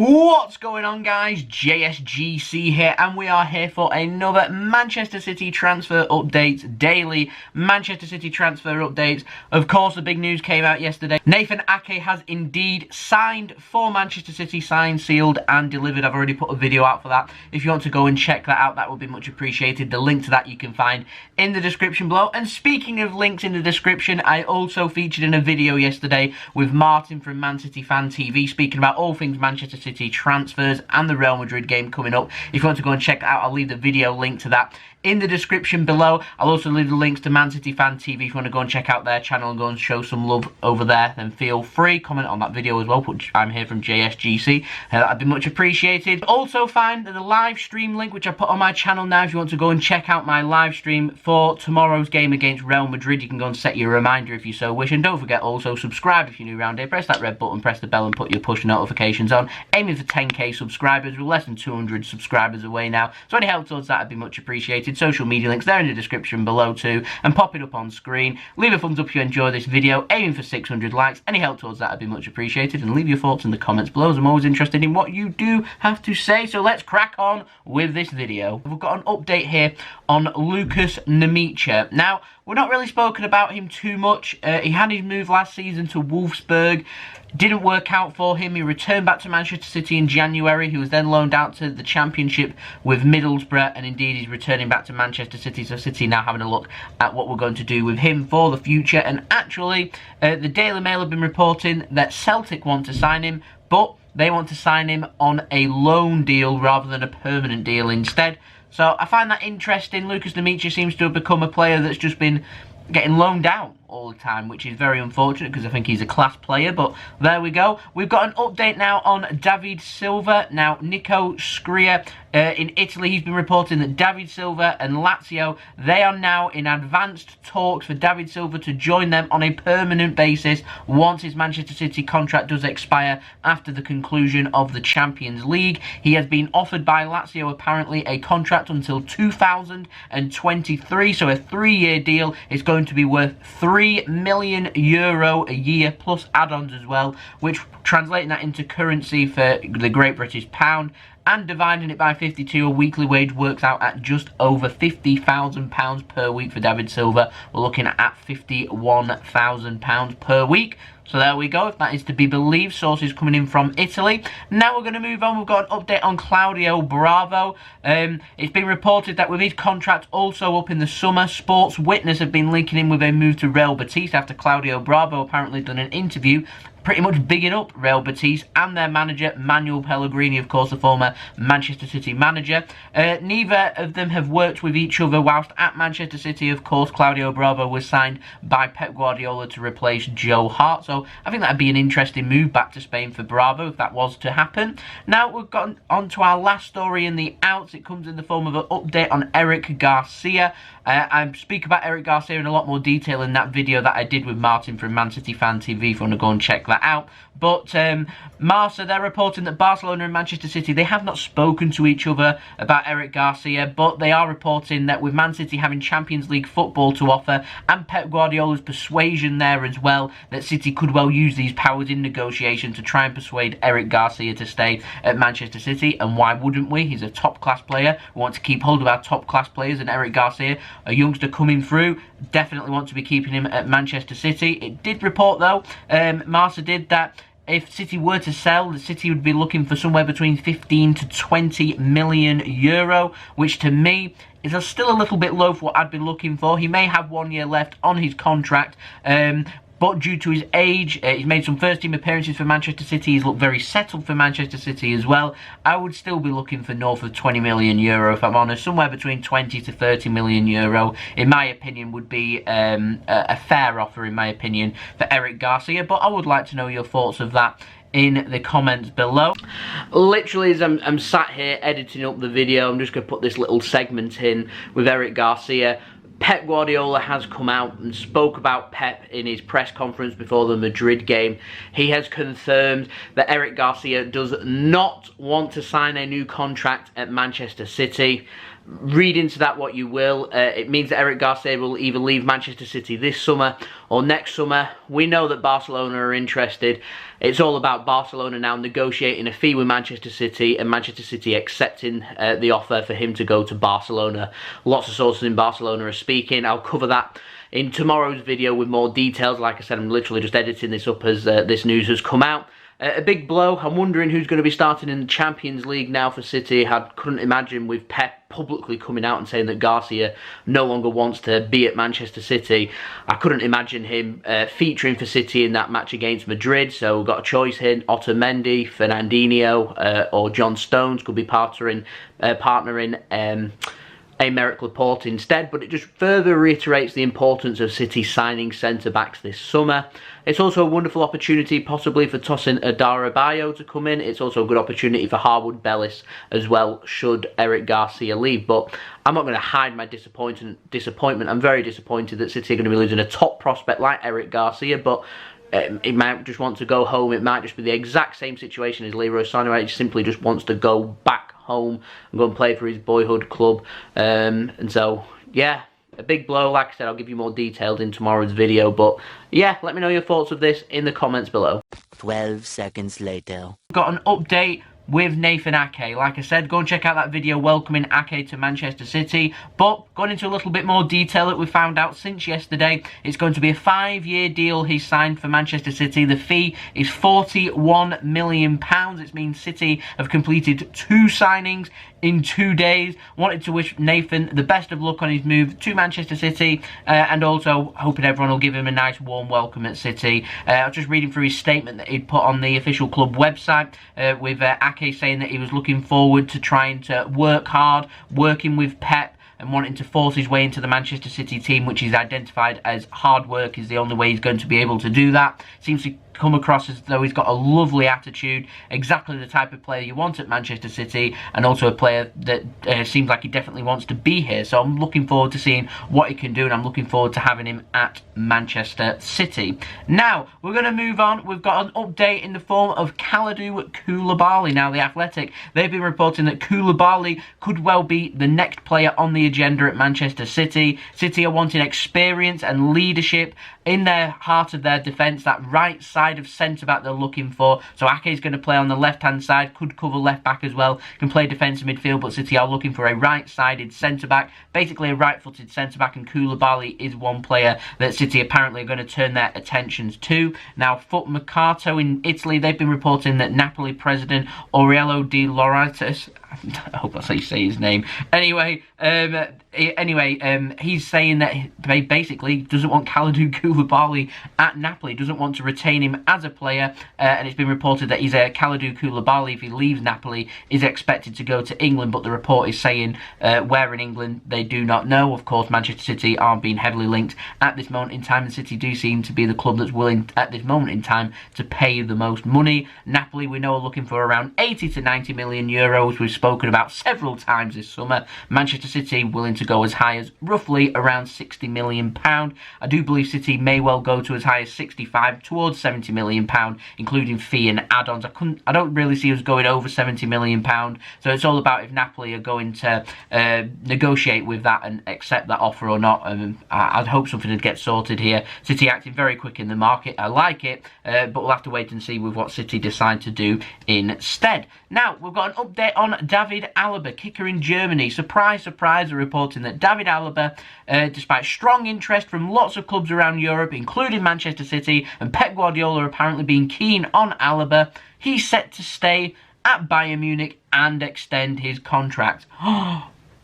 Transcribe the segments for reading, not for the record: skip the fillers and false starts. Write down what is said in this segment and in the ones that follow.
What's going on, guys? JSGC here, and we are here for another Manchester City transfer updates, daily Manchester City transfer updates. Of course, the big news came out yesterday. Nathan Ake has indeed signed for Manchester City, signed, sealed and delivered. I've already put a video out for that. If you want to go and check that out, that would be much appreciated. The link to that you can find in the description below. And speaking of links in the description, I also featured in a video yesterday with Martin from Man City Fan TV, speaking about all things Manchester City transfers and the Real Madrid game coming up. If you want to go and check that out, I'll leave the video link to that in the description below. I'll also leave the links to Man City Fan TV if you want to go and check out their channel and go and show some love over there. Then feel free, comment on that video as well. I'm here from JSGC. That'd be much appreciated. Also find the live stream link which I put on my channel now. If you want to go and check out my live stream for tomorrow's game against Real Madrid, you can go and set your reminder if you so wish. And don't forget, also subscribe if you're new around here. Press that red button, press the bell and put your push notifications on. Aiming for 10k subscribers. We're less than 200 subscribers away now, so any help towards that would be much appreciated. Social media links there in the description below too, and pop it up on screen. Leave a thumbs up if you enjoy this video. Aiming for 600 likes. Any help towards that would be much appreciated, and leave your thoughts in the comments below, as I'm always interested in what you do have to say. So let's crack on with this video. We've got an update here on Lukas Nmecha. Now, we're not really spoken about him too much. He had his move last season to Wolfsburg. Didn't work out for him. He returned back to Manchester City in January. He was then loaned out to the Championship with Middlesbrough, and indeed he's returning back to Manchester City. So City now having a look at what we're going to do with him for the future. And actually, the Daily Mail have been reporting that Celtic want to sign him, but they want to sign him on a loan deal rather than a permanent deal instead. So I find that interesting. Lukas Nmecha seems to have become a player that's just been getting loaned out all the time, which is very unfortunate because I think he's a class player. But there we go. We've got an update now on David Silva. Now, Nico Schira in Italy, he's been reporting that David Silva and Lazio, they are now in advanced talks for David Silva to join them on a permanent basis once his Manchester City contract does expire after the conclusion of the Champions League. He has been offered by Lazio apparently a contract until 2023, so a 3-year deal. Is going to be worth €3 million a year plus add-ons as well, which, translating that into currency for the Great British pound and dividing it by 52, a weekly wage works out at just over £50,000 per week for David Silva. We're looking at £51,000 per week. So there we go, if that is to be believed. Sources coming in from Italy. Now we're going to move on. We've got an update on Claudio Bravo. It's been reported that with his contract also up in the summer, Sports Witness have been linking him with a move to Real Betis after Claudio Bravo apparently done an interview pretty much bigging up Real Betis and their manager, Manuel Pellegrini, of course, the former Manchester City manager. Neither of them have worked with each other whilst at Manchester City. Of course, Claudio Bravo was signed by Pep Guardiola to replace Joe Hart. So I think that would be an interesting move back to Spain for Bravo if that was to happen. Now we've got on to our last story in the outs. It comes in the form of an update on Eric Garcia. I speak about Eric Garcia in a lot more detail in that video that I did with Martin from Man City Fan TV if you want to go and check that out. But Marca, they're reporting that Barcelona and Manchester City, they have not spoken to each other about Eric Garcia, but they are reporting that with Man City having Champions League football to offer and Pep Guardiola's persuasion there as well, that City could well use these powers in negotiation to try and persuade Eric Garcia to stay at Manchester City. And why wouldn't we? He's a top-class player. We want to keep hold of our top-class players, and Eric Garcia, a youngster coming through, definitely want to be keeping him at Manchester City. It did report, though, Marca did, that if City were to sell, the City would be looking for somewhere between 15 to 20 million euro, which to me is still a little bit low for what I'd be looking for. He may have 1 year left on his contract, but due to his age, he's made some first-team appearances for Manchester City. He's looked very settled for Manchester City as well. I would still be looking for north of 20 million euro, if I'm honest. Somewhere between 20 to 30 million euro, in my opinion, would be a fair offer, in my opinion, for Eric Garcia. But I would like to know your thoughts of that in the comments below. Literally, as I'm sat here editing up the video, I'm just going to put this little segment in with Eric Garcia. Pep Guardiola has come out and spoke about Pep in his press conference before the Madrid game. He has confirmed that Eric Garcia does not want to sign a new contract at Manchester City. read into that what you will. It means that Eric Garcia will either leave Manchester City this summer or next summer. We know that Barcelona are interested. It's all about Barcelona now negotiating a fee with Manchester City and Manchester City accepting the offer for him to go to Barcelona. Lots of sources in Barcelona are speaking. I'll cover that in tomorrow's video with more details. Like I said, I'm literally just editing this up as this news has come out. A big blow. I'm wondering who's going to be starting in the Champions League now for City. I couldn't imagine with Pep publicly coming out and saying that Garcia no longer wants to be at Manchester City. I couldn't imagine him featuring for City in that match against Madrid. So we've got a choice here. Otamendi, Fernandinho or John Stones could be partnering Aymeric Laporte instead, but it just further reiterates the importance of City signing centre-backs this summer. It's also a wonderful opportunity possibly for Tosin Adarabioyo to come in. It's also a good opportunity for Harwood Bellis as well, should Eric Garcia leave. But I'm not going to hide my disappointment. I'm very disappointed that City are going to be losing a top prospect like Eric Garcia, but it might just want to go home. It might just be the exact same situation as Leroy Sané. He simply just wants to go back home and go and play for his boyhood club. And so, yeah, a big blow. Like I said, I'll give you more details in tomorrow's video. But, yeah, let me know your thoughts of this in the comments below. 12 seconds later. Got an update with Nathan Ake. Like I said, go and check out that video welcoming Ake to Manchester City. But going into a little bit more detail that we found out since yesterday, it's going to be a 5-year deal he's signed for Manchester City. The fee is £41 million. It means City have completed 2 signings in 2 days. Wanted to wish Nathan the best of luck on his move to Manchester City, and also hoping everyone will give him a nice warm welcome at City. I was just reading through his statement that he'd put on the official club website, with Ake saying that he was looking forward to trying to work hard, working with Pep, and wanting to force his way into the Manchester City team, which he's identified as hard work is the only way he's going to be able to do that. Seems to come across as though he's got a lovely attitude, exactly the type of player you want at Manchester City, and also a player that seems like he definitely wants to be here. So I'm looking forward to seeing what he can do, and I'm looking forward to having him at Manchester City. Now, we're going to move on. We've got an update in the form of Kalidou Koulibaly. Now, the Athletic, they've been reporting that Koulibaly could well be the next player on the agenda at Manchester City. City are wanting experience and leadership in their heart of their defence, that right side of centre-back they're looking for. So Ake is going to play on the left-hand side, could cover left-back as well, can play defensive midfield, but City are looking for a right-sided centre-back, basically a right-footed centre-back, and Koulibaly is one player that City apparently are going to turn their attentions to. Now, FootMercato in Italy, they've been reporting that Napoli president Aurelio De Laurentiis, I hope that's how you say his name. Anyway, he's saying that he basically doesn't want Kalidou Koulibaly at Napoli, doesn't want to retain him as a player, and it's been reported that Kalidou Koulibaly, if he leaves Napoli, is expected to go to England, but the report is saying where in England they do not know. Of course, Manchester City are being heavily linked at this moment in time, and City do seem to be the club that's willing at this moment in time to pay the most money. Napoli, we know, are looking for around 80 to 90 million euros. We've spoken about several times this summer. Manchester City willing to go as high as roughly around £60 million. I do believe City may well go to as high as 65 towards £70 million, including fee and add-ons. I don't really see us going over £70 million, so it's all about if Napoli are going to negotiate with that and accept that offer or not. I'd hope something would get sorted here. City acting very quick in the market. I like it, but we'll have to wait and see with what City decide to do instead. Now, we've got an update on David Alaba, kicker in Germany. Surprise, surprise, are reporting that David Alaba, despite strong interest from lots of clubs around Europe, including Manchester City, and Pep Guardiola apparently being keen on Alaba, he's set to stay at Bayern Munich and extend his contract.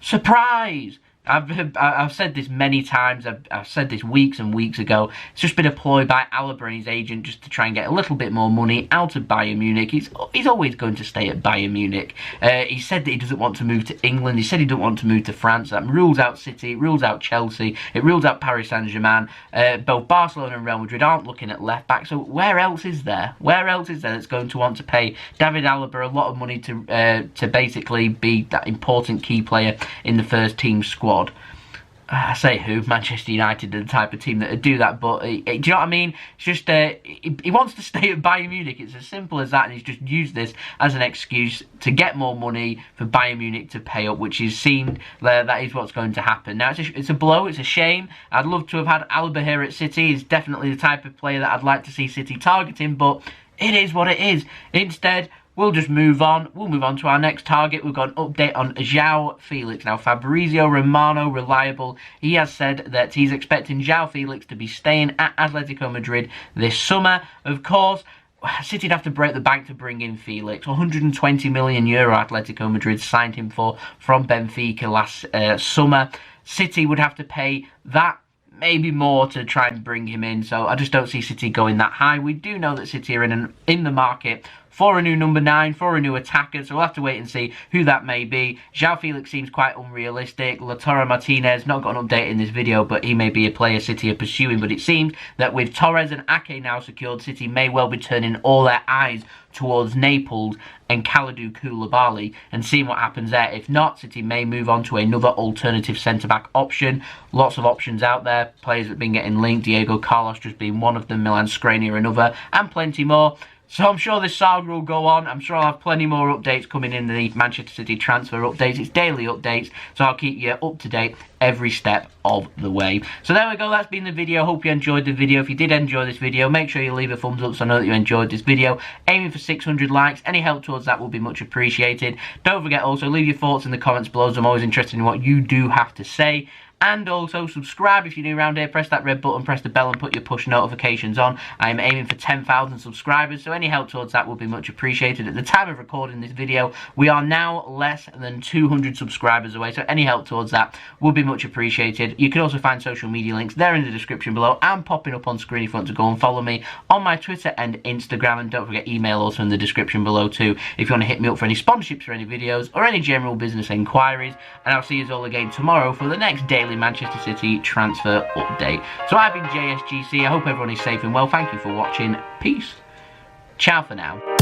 Surprise! I've said this many times. I've said this weeks and weeks ago. It's just been a ploy by Alaba and his agent just to try and get a little bit more money out of Bayern Munich. He's always going to stay at Bayern Munich. He said that he doesn't want to move to England. He said he doesn't want to move to France. That rules out City. It rules out Chelsea. It rules out Paris Saint-Germain. Both Barcelona and Real Madrid aren't looking at left back. So where else is there? Where else is there that's going to want to pay David Alaba a lot of money to basically be that important key player in the first team squad? I say who, Manchester United are the type of team that would do that, but do you know what I mean? It's just, he wants to stay at Bayern Munich, it's as simple as that, and he's just used this as an excuse to get more money for Bayern Munich to pay up, which is seen, that is what's going to happen. Now, it's a blow, it's a shame. I'd love to have had Alaba here at City. He's definitely the type of player that I'd like to see City targeting, but it is what it is. Instead, we'll just move on. We'll move on to our next target. We've got an update on Joao Felix. Now, Fabrizio Romano, reliable, he has said that he's expecting Joao Felix to be staying at Atletico Madrid this summer. Of course, City'd have to break the bank to bring in Felix. 120 million euro Atletico Madrid signed him for from Benfica last summer. City would have to pay that, maybe more, to try and bring him in. So I just don't see City going that high. We do know that City are in the market for a new number 9, for a new attacker, so we'll have to wait and see who that may be. Joao Felix seems quite unrealistic. Lautaro Martinez, not got an update in this video, but he may be a player City are pursuing. But it seems that with Torres and Ake now secured, City may well be turning all their eyes towards Naples and Kalidou Koulibaly and seeing what happens there. If not, City may move on to another alternative centre-back option. Lots of options out there. Players that have been getting linked, Diego Carlos just being one of them, Milan Skriniar another, and plenty more. So I'm sure this saga will go on. I'm sure I'll have plenty more updates coming in the Manchester City transfer updates. It's daily updates, so I'll keep you up to date every step of the way. So there we go, that's been the video. Hope you enjoyed the video. If you did enjoy this video, make sure you leave a thumbs up so I know that you enjoyed this video. Aiming for 600 likes. Any help towards that will be much appreciated. Don't forget also, leave your thoughts in the comments below, as I'm always interested in what you do have to say. And also subscribe if you're new around here. Press that red button, press the bell and put your push notifications on. I am aiming for 10,000 subscribers, so any help towards that will be much appreciated. At the time of recording this video, we are now less than 200 subscribers away, so any help towards that will be much appreciated. You can also find social media links there in the description below and popping up on screen if you want to go and follow me on my Twitter and Instagram. And don't forget, email also in the description below too if you want to hit me up for any sponsorships for any videos or any general business inquiries. And I'll see you all again tomorrow for the next daily Manchester City transfer update. So I've been JSGC. I hope everyone is safe and well. Thank you for watching. Peace. Ciao for now.